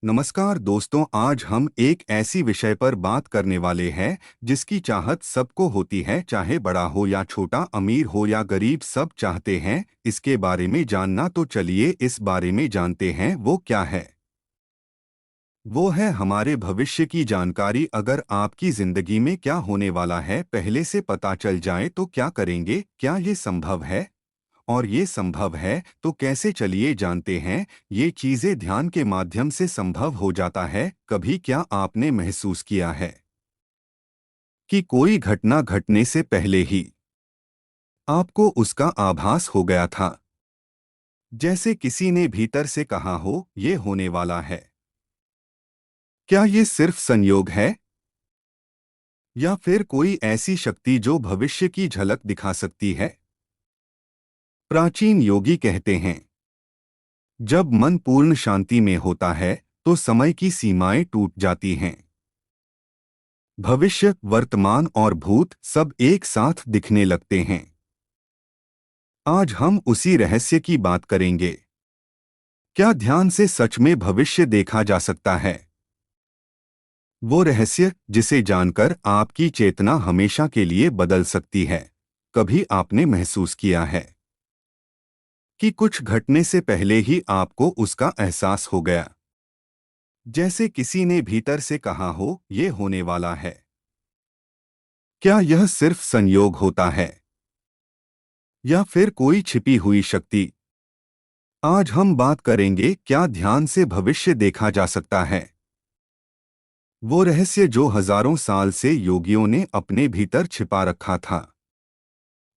नमस्कार दोस्तों, आज हम एक ऐसी विषय पर बात करने वाले हैं जिसकी चाहत सबको होती है, चाहे बड़ा हो या छोटा, अमीर हो या गरीब, सब चाहते हैं इसके बारे में जानना। तो चलिए इस बारे में जानते हैं वो क्या है। वो है हमारे भविष्य की जानकारी। अगर आपकी जिंदगी में क्या होने वाला है पहले से पता चल जाए तो क्या करेंगे? क्या ये संभव है? और ये संभव है तो कैसे? चलिए जानते हैं। ये चीजें ध्यान के माध्यम से संभव हो जाता है। कभी क्या आपने महसूस किया है कि कोई घटना घटने से पहले ही आपको उसका आभास हो गया था, जैसे किसी ने भीतर से कहा हो ये होने वाला है? क्या ये सिर्फ संयोग है या फिर कोई ऐसी शक्ति जो भविष्य की झलक दिखा सकती है? प्राचीन योगी कहते हैं, जब मन पूर्ण शांति में होता है तो समय की सीमाएं टूट जाती हैं। भविष्य, वर्तमान और भूत सब एक साथ दिखने लगते हैं। आज हम उसी रहस्य की बात करेंगे। क्या ध्यान से सच में भविष्य देखा जा सकता है? वो रहस्य जिसे जानकर आपकी चेतना हमेशा के लिए बदल सकती है। कभी आपने महसूस किया है कि कुछ घटने से पहले ही आपको उसका एहसास हो गया, जैसे किसी ने भीतर से कहा हो ये होने वाला है? क्या यह सिर्फ संयोग होता है या फिर कोई छिपी हुई शक्ति? आज हम बात करेंगे, क्या ध्यान से भविष्य देखा जा सकता है? वो रहस्य जो हजारों साल से योगियों ने अपने भीतर छिपा रखा था।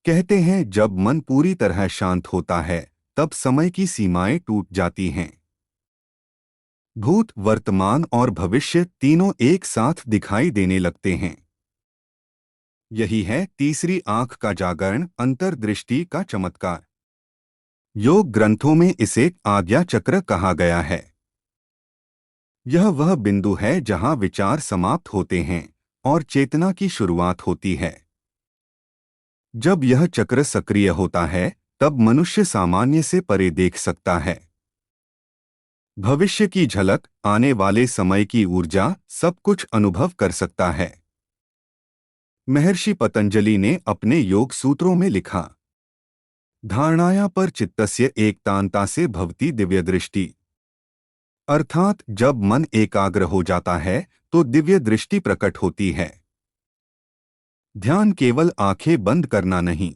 कहते हैं जब मन पूरी तरह शांत होता है तब समय की सीमाएं टूट जाती हैं। भूत, वर्तमान और भविष्य तीनों एक साथ दिखाई देने लगते हैं। यही है तीसरी आंख का जागरण, अंतर्दृष्टि का चमत्कार। योग ग्रंथों में इसे आज्ञा चक्र कहा गया है। यह वह बिंदु है जहां विचार समाप्त होते हैं और चेतना की शुरुआत होती है। जब यह चक्र सक्रिय होता है तब मनुष्य सामान्य से परे देख सकता है। भविष्य की झलक, आने वाले समय की ऊर्जा, सब कुछ अनुभव कर सकता है। महर्षि पतंजलि ने अपने योग सूत्रों में लिखा, धारणाया पर चित्तस्य एकतांता से भवति दिव्य दृष्टि। अर्थात जब मन एकाग्र हो जाता है तो दिव्य दृष्टि प्रकट होती है। ध्यान केवल आंखें बंद करना नहीं,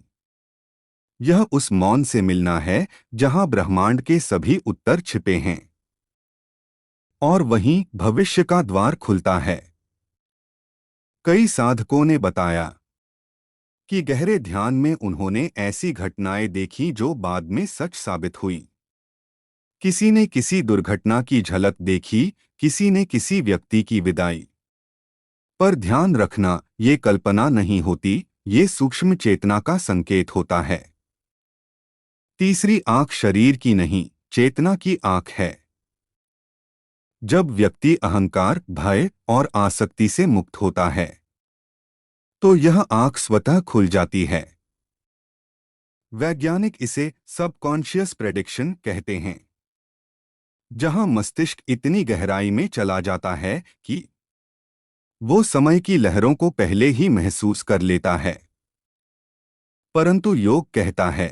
यह उस मौन से मिलना है जहां ब्रह्मांड के सभी उत्तर छिपे हैं और वहीं भविष्य का द्वार खुलता है। कई साधकों ने बताया कि गहरे ध्यान में उन्होंने ऐसी घटनाएं देखी जो बाद में सच साबित हुई। किसी ने किसी दुर्घटना की झलक देखी, किसी ने किसी व्यक्ति की विदाई। पर ध्यान रखना, ये कल्पना नहीं होती, ये सूक्ष्म चेतना का संकेत होता है। तीसरी आंख शरीर की नहीं, चेतना की आंख है। जब व्यक्ति अहंकार, भय और आसक्ति से मुक्त होता है तो यह आंख स्वतः खुल जाती है। वैज्ञानिक इसे सबकॉन्शियस प्रेडिक्शन कहते हैं, जहां मस्तिष्क इतनी गहराई में चला जाता है कि वो समय की लहरों को पहले ही महसूस कर लेता है। परंतु योग कहता है,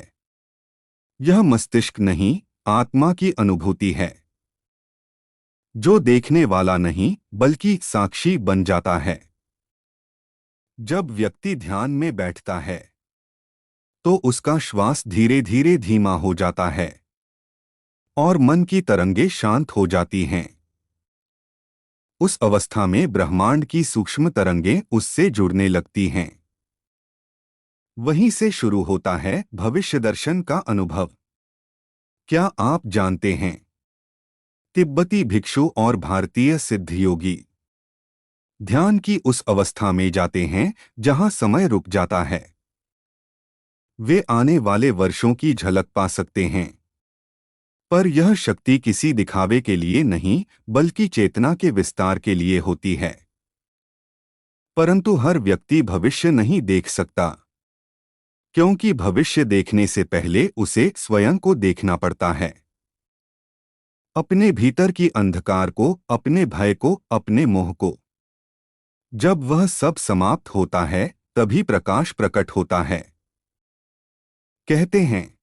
यह मस्तिष्क नहीं, आत्मा की अनुभूति है, जो देखने वाला नहीं बल्कि साक्षी बन जाता है। जब व्यक्ति ध्यान में बैठता है तो उसका श्वास धीरे धीरे धीमा हो जाता है और मन की तरंगें शांत हो जाती हैं। उस अवस्था में ब्रह्मांड की सूक्ष्म तरंगें उससे जुड़ने लगती हैं। वहीं से शुरू होता है भविष्य दर्शन का अनुभव। क्या आप जानते हैं, तिब्बती भिक्षु और भारतीय सिद्ध योगी ध्यान की उस अवस्था में जाते हैं जहां समय रुक जाता है। वे आने वाले वर्षों की झलक पा सकते हैं, पर यह शक्ति किसी दिखावे के लिए नहीं बल्कि चेतना के विस्तार के लिए होती है। परंतु हर व्यक्ति भविष्य नहीं देख सकता, क्योंकि भविष्य देखने से पहले उसे स्वयं को देखना पड़ता है। अपने भीतर की अंधकार को, अपने भय को, अपने मोह को। जब वह सब समाप्त होता है तभी प्रकाश प्रकट होता है। कहते हैं,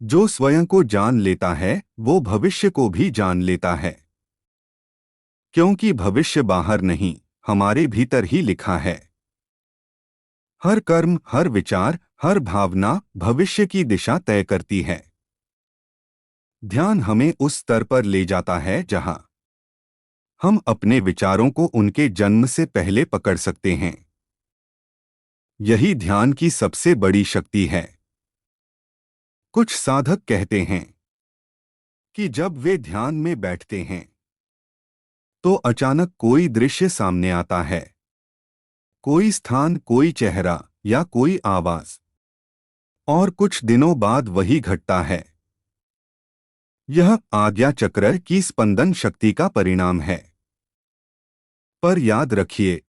जो स्वयं को जान लेता है वो भविष्य को भी जान लेता है, क्योंकि भविष्य बाहर नहीं, हमारे भीतर ही लिखा है। हर कर्म, हर विचार, हर भावना भविष्य की दिशा तय करती है। ध्यान हमें उस स्तर पर ले जाता है जहां हम अपने विचारों को उनके जन्म से पहले पकड़ सकते हैं। यही ध्यान की सबसे बड़ी शक्ति है। कुछ साधक कहते हैं कि जब वे ध्यान में बैठते हैं तो अचानक कोई दृश्य सामने आता है, कोई स्थान, कोई चेहरा या कोई आवाज, और कुछ दिनों बाद वही घटता है। यह आज्ञा चक्र की स्पंदन शक्ति का परिणाम है। पर याद रखिए,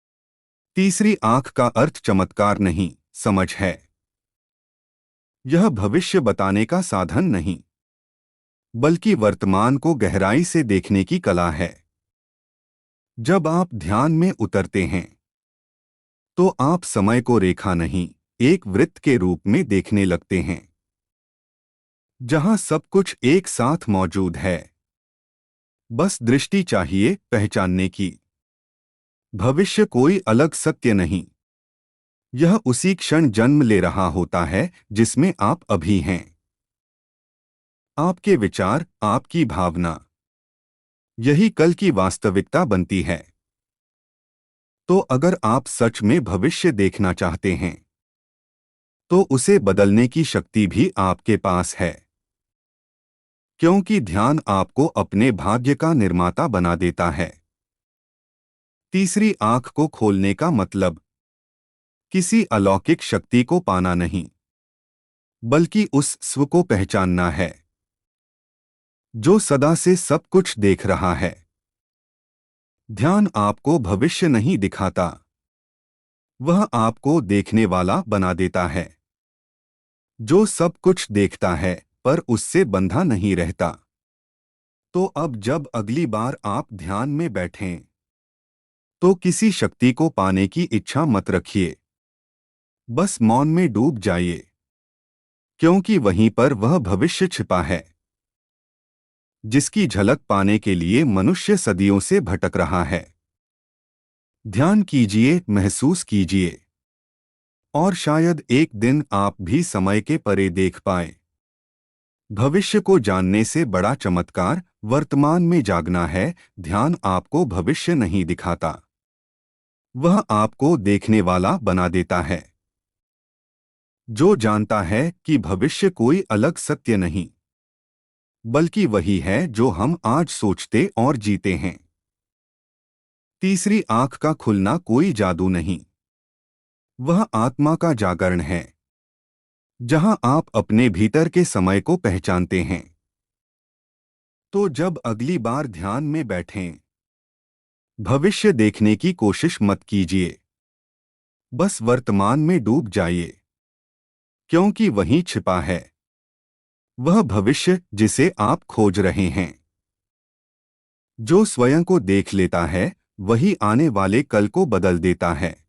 तीसरी आंख का अर्थ चमत्कार नहीं, समझ है। यह भविष्य बताने का साधन नहीं, बल्कि वर्तमान को गहराई से देखने की कला है। जब आप ध्यान में उतरते हैं तो आप समय को रेखा नहीं, एक वृत्त के रूप में देखने लगते हैं, जहां सब कुछ एक साथ मौजूद है। बस दृष्टि चाहिए पहचानने की। भविष्य कोई अलग सत्य नहीं, यह उसी क्षण जन्म ले रहा होता है जिसमें आप अभी हैं। आपके विचार, आपकी भावना, यही कल की वास्तविकता बनती है। तो अगर आप सच में भविष्य देखना चाहते हैं तो उसे बदलने की शक्ति भी आपके पास है, क्योंकि ध्यान आपको अपने भाग्य का निर्माता बना देता है। तीसरी आंख को खोलने का मतलब किसी अलौकिक शक्ति को पाना नहीं, बल्कि उस स्व को पहचानना है जो सदा से सब कुछ देख रहा है। ध्यान आपको भविष्य नहीं दिखाता, वह आपको देखने वाला बना देता है, जो सब कुछ देखता है पर उससे बंधा नहीं रहता। तो अब जब अगली बार आप ध्यान में बैठें तो किसी शक्ति को पाने की इच्छा मत रखिए, बस मौन में डूब जाइए, क्योंकि वहीं पर वह भविष्य छिपा है जिसकी झलक पाने के लिए मनुष्य सदियों से भटक रहा है। ध्यान कीजिए, महसूस कीजिए, और शायद एक दिन आप भी समय के परे देख पाए। भविष्य को जानने से बड़ा चमत्कार वर्तमान में जागना है। ध्यान आपको भविष्य नहीं दिखाता, वह आपको देखने वाला बना देता है, जो जानता है कि भविष्य कोई अलग सत्य नहीं, बल्कि वही है जो हम आज सोचते और जीते हैं। तीसरी आंख का खुलना कोई जादू नहीं, वह आत्मा का जागरण है, जहां आप अपने भीतर के समय को पहचानते हैं। तो जब अगली बार ध्यान में बैठें, भविष्य देखने की कोशिश मत कीजिए, बस वर्तमान में डूब जाइए, क्योंकि वहीं छिपा है वह भविष्य जिसे आप खोज रहे हैं। जो स्वयं को देख लेता है वही आने वाले कल को बदल देता है।